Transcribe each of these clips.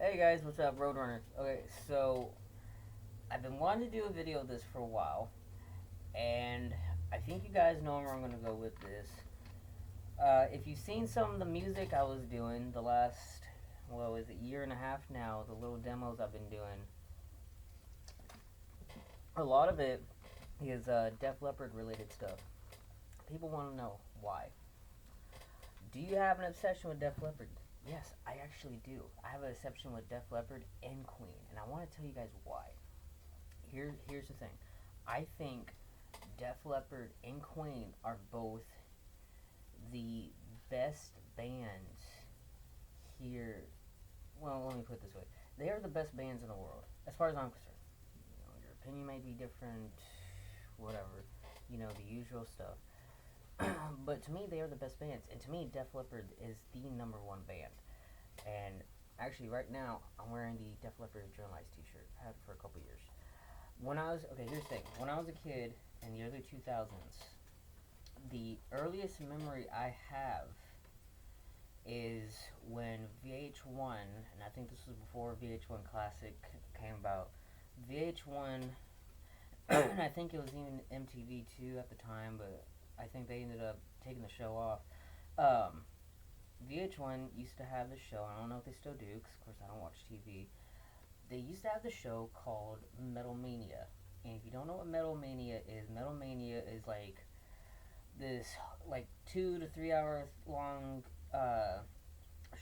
Hey guys, what's up, Roadrunner? Okay, so I've been wanting to do a video of this for a while, and I think you guys know where I'm gonna go with this. If you've seen some of the music I was doing the last, well, is it year and a half now? The little demos I've been doing, a lot of it is Def Leppard related stuff. People want to know why. Do you have an obsession with Def Leppard? Yes, I actually do. I have an obsession with Def Leppard and Queen, and I want to tell you guys why. Here's the thing. I think Def Leppard and Queen are both the best bands here. Well, let me put it this way. They are the best bands in the world, as far as I'm concerned. Your opinion may be different, whatever. The usual stuff. But to me, they are the best bands. And to me, Def Leppard is the number one band. And actually, right now, I'm wearing the Def Leppard Journalized t-shirt. I had it for a couple years. Here's the thing. When I was a kid in the early 2000s, the earliest memory I have is when VH1, and I think this was before VH1 Classic came about. VH1, and I think it was even MTV too at the time, but I think they ended up taking the show off. VH1 used to have the show. I don't know if they still do, because of course I don't watch TV. They used to have the show called Metal Mania. And if you don't know what Metal Mania is like this like 2 to 3 hour long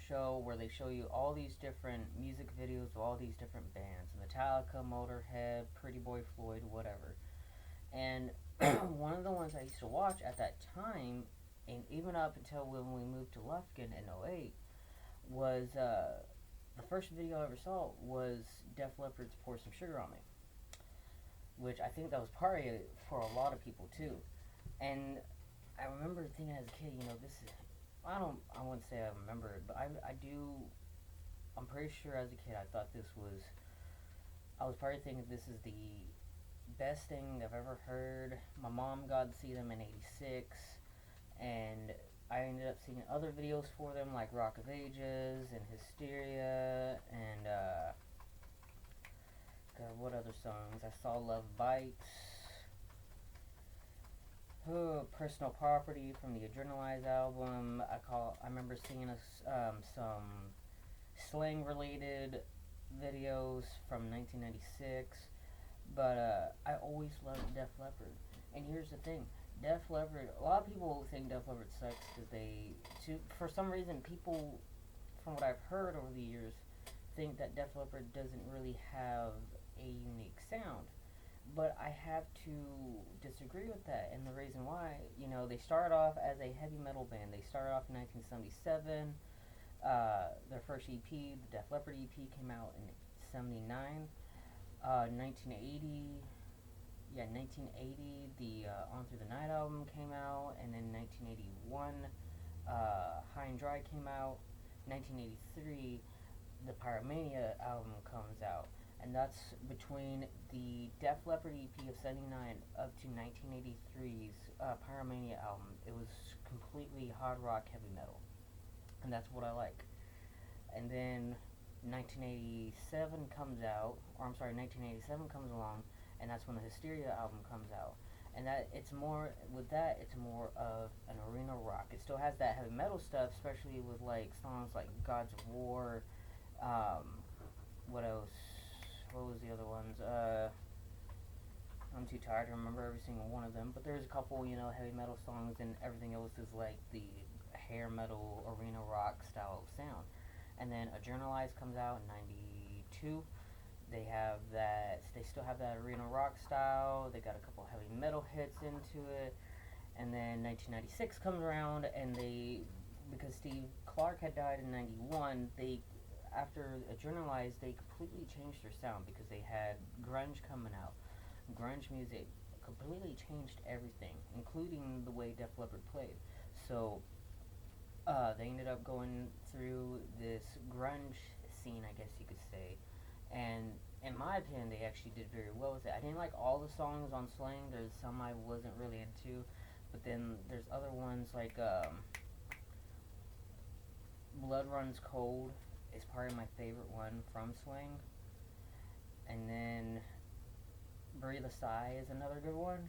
show where they show you all these different music videos of all these different bands: Metallica, Motorhead, Pretty Boy Floyd, whatever. And one of the ones I used to watch at that time, and even up until when we moved to Lufkin in '08, was the first video I ever saw was Def Leppard's "Pour Some Sugar on Me," which I think that was probably for a lot of people too. And I remember thinking as a kid, this is, I wouldn't say I remember it, but I do, I'm pretty sure as a kid I thought I was probably thinking this is the best thing I've ever heard. My mom got to see them in '86, and I ended up seeing other videos for them like Rock of Ages and Hysteria and God, what other songs? I saw Love Bites. Personal Property from the Adrenalize album. I remember seeing some slang related videos from 1996. But I always loved Def Leppard. And here's the thing. Def Leppard, a lot of people think Def Leppard sucks because for some reason, people, from what I've heard over the years, think that Def Leppard doesn't really have a unique sound. But I have to disagree with that, and the reason why, they started off as a heavy metal band. They started off in 1977. Their first EP, the Def Leppard EP, came out in '79. 1980, 1980, the On Through the Night album came out, and then 1981, High and Dry came out. 1983, the Pyromania album comes out, and that's between the Def Leppard EP of '79 up to 1983's Pyromania album. It was completely hard rock, heavy metal, and that's what I like. And then 1987 comes along, and that's when the Hysteria album comes out. And it's more of an arena rock. It still has that heavy metal stuff, especially with like songs like Gods of War. What else? What was the other ones? I'm too tired to remember every single one of them, but there's a couple, heavy metal songs, and everything else is like the hair metal arena rock style of sound. And then Adrenalize comes out in '92. They still have that arena rock style. They got a couple heavy metal hits into it. And then 1996 comes around, and because Steve Clark had died in '91, after Adrenalize, they completely changed their sound because they had grunge coming out. Grunge music completely changed everything, including the way Def Leppard played. So they ended up going through this grunge scene, I guess you could say, and in my opinion, they actually did very well with it. I didn't like all the songs on Slang. There's some I wasn't really into, but then there's other ones like Blood Runs Cold is probably my favorite one from Swing. And then Breathe a Sigh is another good one.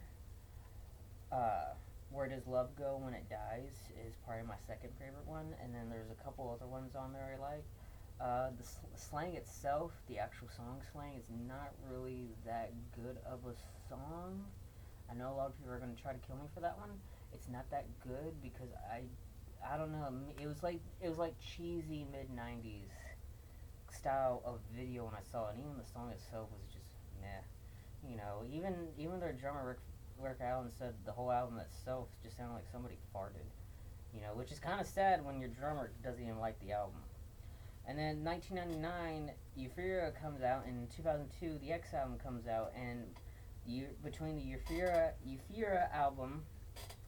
Uh, Where Does Love Go When It Dies is probably my second favorite one. And then there's a couple other ones on there I like. Slang itself, the actual song Slang, is not really that good of a song. I know a lot of people are gonna try to kill me for that one. It's not that good because I don't know. It was like cheesy mid '90s style of video when I saw it. And even the song itself was just meh. Even their drummer Rick Allen said the whole album itself just sounded like somebody farted. Which is kind of sad when your drummer doesn't even like the album. And then 1999, Euphoria comes out. In 2002, the X album comes out, and between the Euphoria album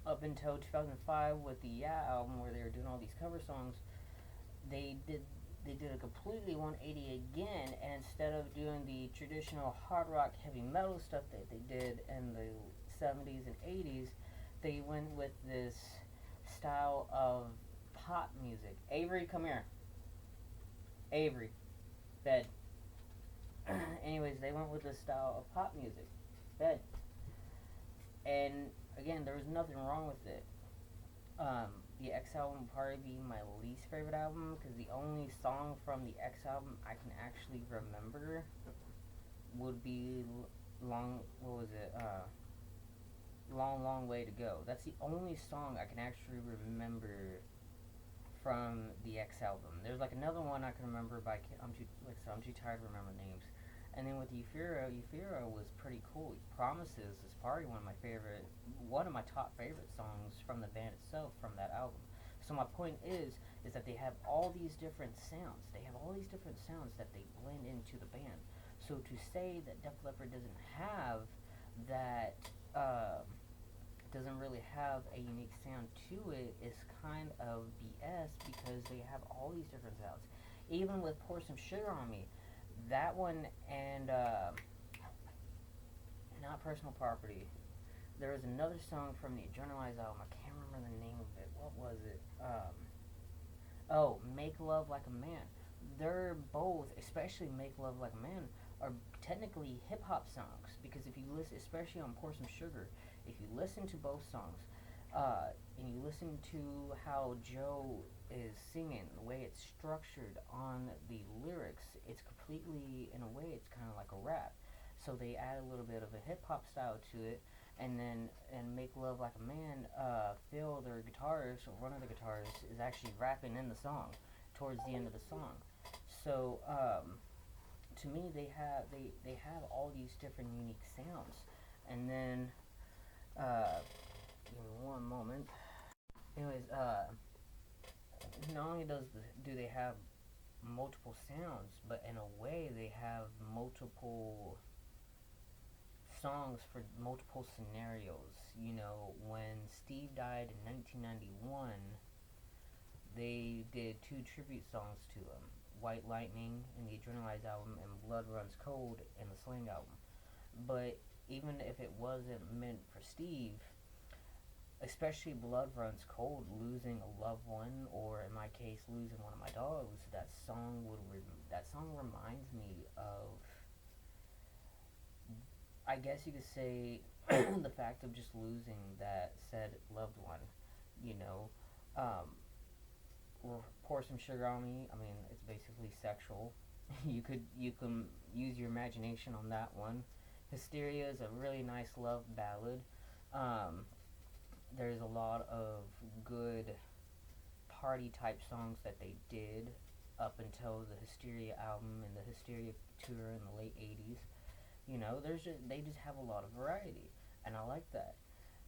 up until 2005 with the Yeah album, where they were doing all these cover songs, they did a completely 180 again, and instead of doing the traditional hard rock heavy metal stuff that they did in the 70s and 80s, they went with this style of pop music. Avery, come here. Avery, bed. Anyways, they went with this style of pop music. Bed. And again, there was nothing wrong with it. The X album would probably be my least favorite album because the only song from the X album I can actually remember would be long. What was it? Long, Long Way to Go. That's the only song I can actually remember from the X album. There's like another one I can remember, but I'm too tired to remember names. And then with Euphoria was pretty cool. Promises is probably one of my top favorite songs from the band itself from that album. So my point is that they have all these different sounds. They have all these different sounds that they blend into the band. So to say that Def Leppard doesn't have that, doesn't really have a unique sound to it is kind of BS because they have all these different sounds. Even with Pour Some Sugar on Me, that one and Not Personal Property. There was another song from the Adrenalize album. I can't remember the name of it. What was it? Make Love Like a Man. They're both, especially Make Love Like a Man, are technically hip hop songs because if you listen, especially on Pour Some Sugar, if you listen to both songs, and you listen to how Joe is singing, the way it's structured on the lyrics, it's completely, in a way, it's kind of like a rap. So they add a little bit of a hip hop style to it, and Make Love Like a Man, Phil, their guitarist, or one of the guitarists, is actually rapping in the song towards the end of the song. So to me, they have all these different unique sounds, and then give me one moment. Anyways, not only do they have multiple sounds, but in a way they have multiple songs for multiple scenarios. When Steve died in 1991, they did two tribute songs to him: White Lightning in the Adrenalize album and Blood Runs Cold in the Sling album. But even if it wasn't meant for Steve, especially Blood Runs Cold, losing a loved one, or in my case, losing one of my dogs, that song reminds me of, I guess you could say, the fact of just losing that said loved one. You know, um, Pour Some Sugar on Me. I mean, it's basically sexual. You can use your imagination on that one. Hysteria is a really nice love ballad. Um, there's a lot of good party type songs that they did up until the Hysteria album and the Hysteria tour in the late 80s. They just have a lot of variety, and I like that.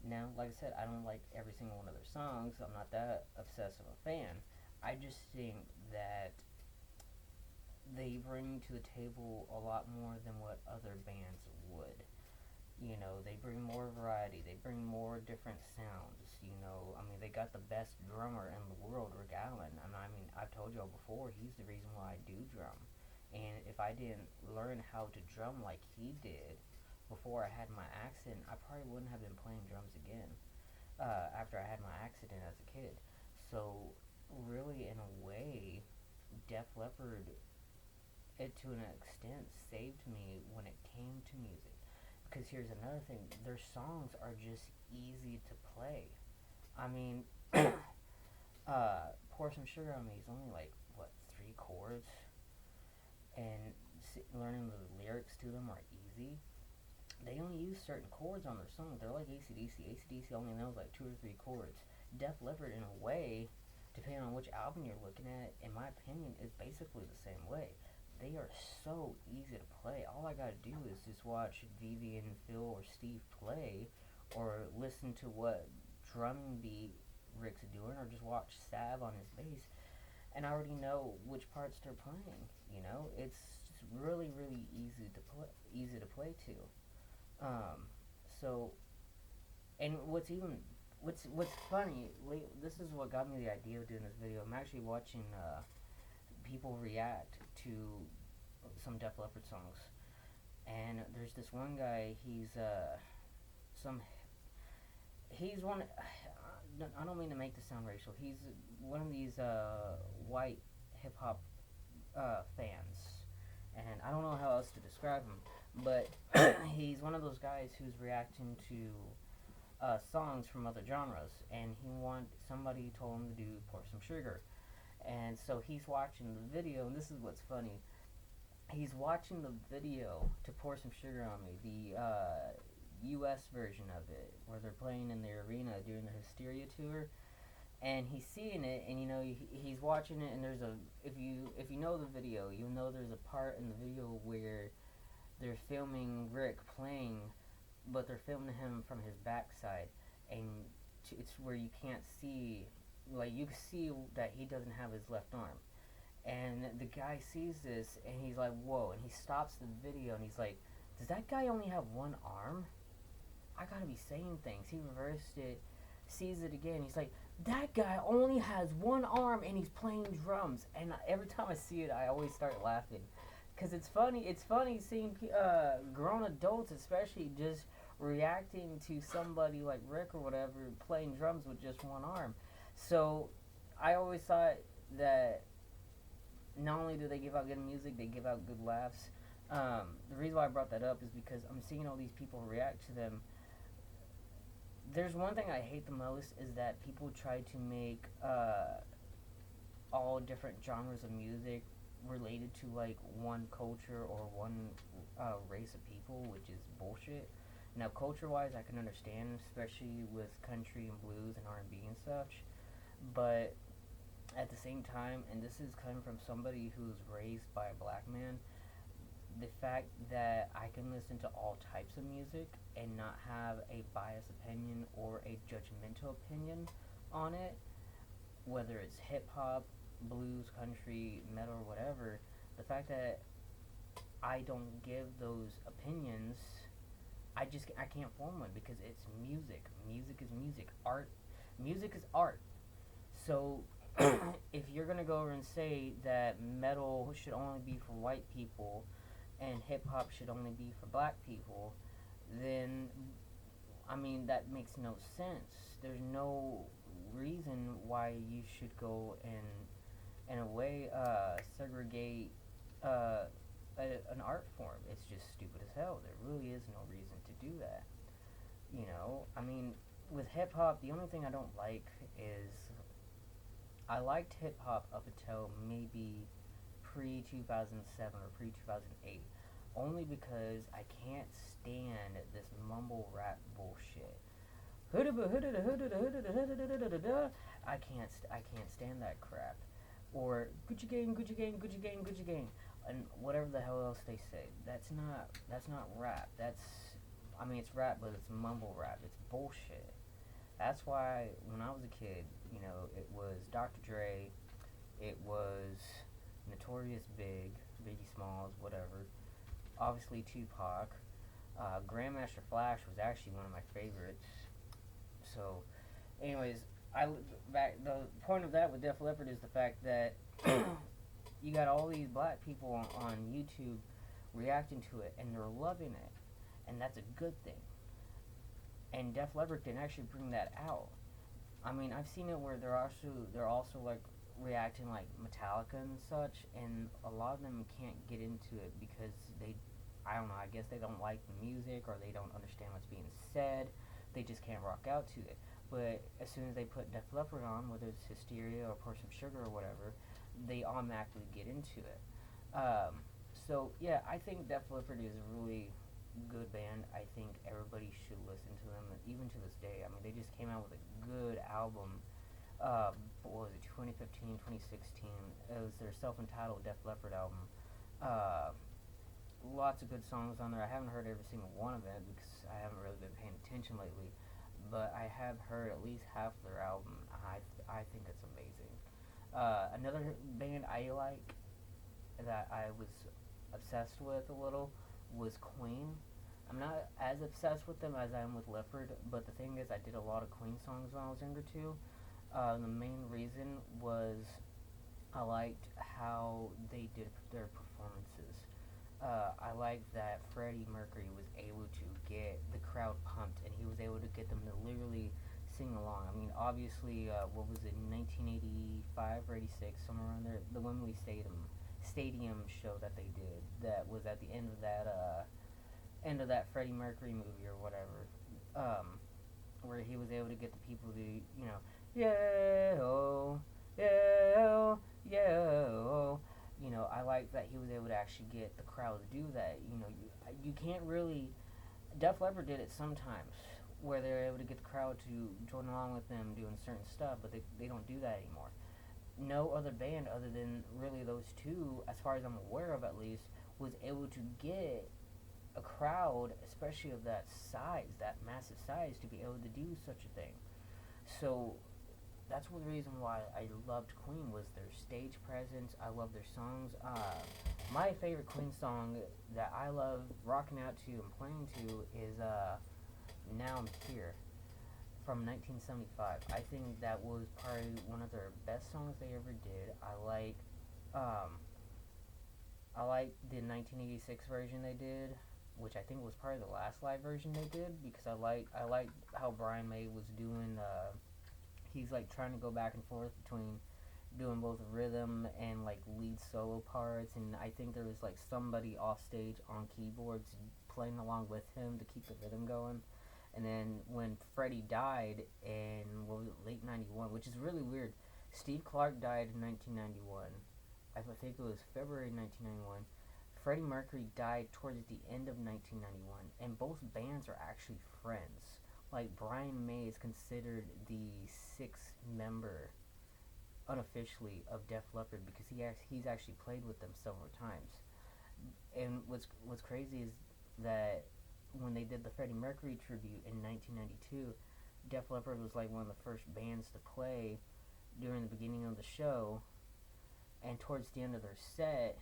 Now, like I said, I don't like every single one of their songs. I'm not that obsessive a fan. I just think that they bring to the table a lot more than what other bands would. They bring more variety. They bring more different sounds. They got the best drummer in the world, Rick Allen. I've told y'all before, he's the reason why I do drum. And if I didn't learn how to drum like he did before I had my accident, I probably wouldn't have been playing drums again after I had my accident as a kid. So, really, in a way, Def Leppard, it to an extent saved me when it came to music. Because here's another thing: their songs are just easy to play. I mean, Pour Some Sugar on Me is only like what 3 chords, and learning the lyrics to them are easy. They only use certain chords on their song. They're like AC/DC. AC/DC only knows like 2 or 3 chords. Def Leppard, in a way, depending on which album you're looking at, in my opinion, is basically the same way. They are so easy to play. All I gotta do is just watch Vivian, Phil, or Steve play, or listen to what drumming beat Rick's doing, or just watch Sav on his bass, and I already know which parts they're playing. It's just really, really easy to play to. Um, so, and what's funny, this is what got me the idea of doing this video. I'm actually watching people react to some Def Leppard songs, and there's this one guy. Some he's one. I don't mean to make this sound racial. He's one of these white hip hop fans, and I don't know how else to describe him. But he's one of those guys who's reacting to songs from other genres, and somebody told him to do Pour Some Sugar, and so he's watching the video, and this is what's funny. He's watching the video to Pour Some Sugar on Me, the U.S. version of it, where they're playing in the arena during the Hysteria tour, and he's seeing it, and he's watching it, and if you know the video, you'll know there's a part in the video where they're filming Rick playing, but they're filming him from his backside, and it's where you can't see, like you can see that he doesn't have his left arm, and the guy sees this, and he's like, whoa, and he stops the video, and he's like, does that guy only have one arm? I gotta be saying things. He reversed it, sees it again, he's like, that guy only has one arm, and he's playing drums, and every time I see it, I always start laughing. Because it's funny seeing grown adults, especially, just reacting to somebody like Rick or whatever playing drums with just one arm. So I always thought that not only do they give out good music, they give out good laughs. The reason why I brought that up is because I'm seeing all these people react to them. There's one thing I hate the most is that people try to make all different genres of music related to like one culture or one race of people, which is bullshit. Now, culture-wise, I can understand, especially with country and blues and R&B and such, but at the same time, and this is coming from somebody who's raised by a black man, the fact that I can listen to all types of music and not have a biased opinion or a judgmental opinion on it, whether it's hip-hop, blues, country, metal, or whatever, the fact that I don't give those opinions, I can't form one, because it's music. Music is music. Music is art. So if you're gonna go over and say that metal should only be for white people and hip hop should only be for black people, then that makes no sense. There's no reason why you should go and in a way segregate an art form. It's just stupid as hell. There really is no reason to do that. With hip hop, the only thing I don't like is I liked hip hop up until maybe pre 2007 or pre 2008, only because I can't stand this mumble rap bullshit. I can't stand that crap. Or Gucci gang, Gucci gang, Gucci gang, Gucci gang, and whatever the hell else they say. That's not rap. It's rap, but it's mumble rap. It's bullshit. That's why when I was a kid, it was Dr. Dre, it was Notorious Big, Biggie Smalls, whatever. Obviously Tupac. Grandmaster Flash was actually one of my favorites. So, anyways, the point of that with Def Leppard is the fact that you got all these black people on YouTube reacting to it, and they're loving it, and that's a good thing. And Def Leppard can actually bring that out. I've seen it where they're also like reacting like Metallica and such, and a lot of them can't get into it because I don't know, I guess they don't like the music or they don't understand what's being said. They just can't rock out to it. But as soon as they put Def Leppard on, whether it's Hysteria or Pour Some Sugar or whatever, they automatically get into it. So yeah, I think Def Leppard is a really good band. I think everybody should listen to them, even to this day. I mean, they just came out with a good album. What was it, 2015, 2016? It was their self-entitled Def Leppard album. Uh, Lots of good songs on there. I haven't heard every single one of it because I haven't really been paying attention lately, but I have heard at least half their album. I think it's amazing. Another band I like that I was obsessed with a little was Queen. I'm not as obsessed with them as I am with Leopard, but the thing is, I did a lot of Queen songs when I was younger too. The main reason was I liked how they did their performances. I like that Freddie Mercury was able to get the crowd pumped, and he was able to get them to literally sing along. I mean, obviously, what was it, 1985 or 86, somewhere around there, the Wembley Stadium show that they did, that was at the end of that Freddie Mercury movie or whatever, where he was able to get the people to, yeah, oh, yeah, oh, yeah, oh. I like that he was able to actually get the crowd to do that. You can't really. Def Leppard did it sometimes, where they're able to get the crowd to join along with them doing certain stuff, but they don't do that anymore. No other band other than really those two, as far as I'm aware of at least, was able to get a crowd, especially of that size, that massive size, to be able to do such a thing. So that's one reason why I loved Queen, was their stage presence. I love their songs. My favorite Queen song that I love rocking out to and playing to is "Now I'm Here" from 1975. I think that was probably one of their best songs they ever did. Um, I like the 1986 version they did, which I think was probably the last live version they did, because I like how Brian May was doing. He's like trying to go back and forth between doing both rhythm and like lead solo parts, and I think there was like somebody off stage on keyboards playing along with him to keep the rhythm going. And then when Freddie died in, what was it, late '91, which is really weird. Steve Clark died in 1991. I think it was February 1991. Freddie Mercury died towards the end of 1991, and both bands are actually friends. Like, Brian May is considered the sixth member unofficially of Def Leppard, because he's actually played with them several times. And what's crazy is that when they did the Freddie Mercury tribute in 1992, Def Leppard was like one of the first bands to play during the beginning of the show, and towards the end of their set,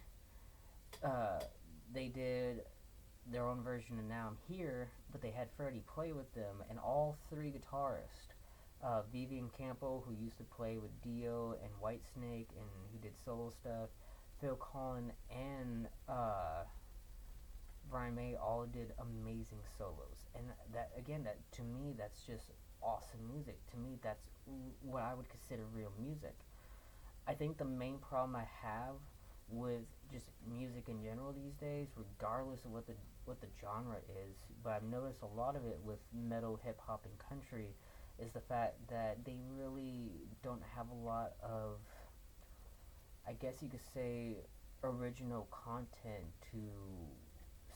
they did their own version of "Now I'm Here," but they had Freddie play with them, and all three guitarists, Vivian Campo, who used to play with Dio and Whitesnake and who did solo stuff, Phil Collin, and Brian May, all did amazing solos. And that to me, that's just awesome music. To me, that's what I would consider real music. I think the main problem I have with just music in general these days, regardless of what the genre is, but I've noticed a lot of it with metal, hip hop, and country, is the fact that they really don't have a lot of, I guess you could say, original content to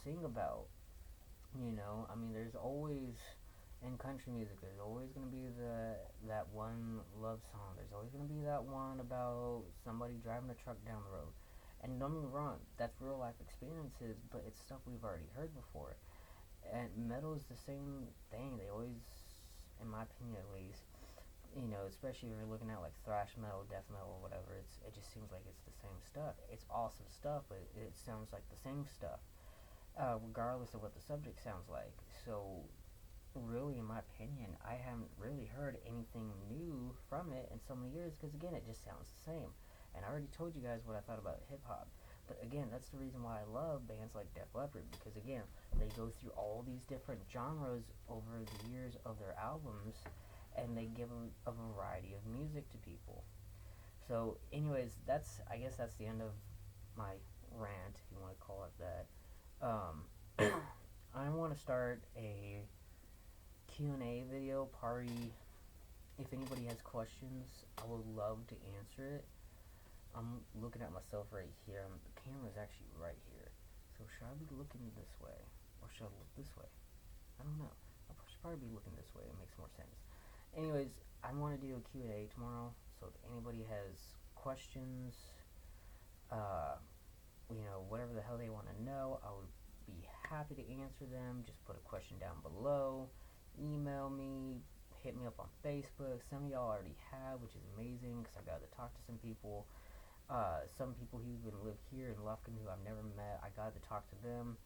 sing about. I mean, there's always, in country music, there's always going to be that one love song. There's always going to be that one about somebody driving a truck down the road. And don't get me wrong, that's real life experiences, but it's stuff we've already heard before. And metal is the same thing. They always, in my opinion at least, especially if you're looking at like thrash metal, death metal, or whatever, it just seems like it's the same stuff. It's awesome stuff, but it sounds like the same stuff, regardless of what the subject sounds like. So, really, in my opinion, I haven't really heard anything new from it in so many years, because again, it just sounds the same. And I already told you guys what I thought about hip hop. But again, that's the reason why I love bands like Def Leppard, because again, they go through all these different genres over the years of their albums, and they give a variety of music to people. So, anyways, I guess that's the end of my rant, if you want to call it that. I want to start a Q&A video party. If anybody has questions, I would love to answer it. I'm looking at myself right here. The camera's actually right here. So should I be looking this way? Or should I look this way? I don't know. I should probably be looking this way. It makes more sense. Anyways, I want to do a Q&A tomorrow. So if anybody has questions, whatever the hell they want to know, I would be happy to answer them. Just put a question down below. Email me. Hit me up on Facebook. Some of y'all already have, which is amazing because I got to talk to some people. Some people who even live here in Lufkin who I've never met, I got to talk to them.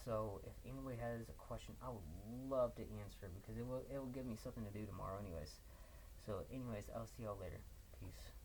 So if anybody has a question, I would love to answer it because it will give me something to do tomorrow anyways. So anyways, I'll see y'all later. Peace.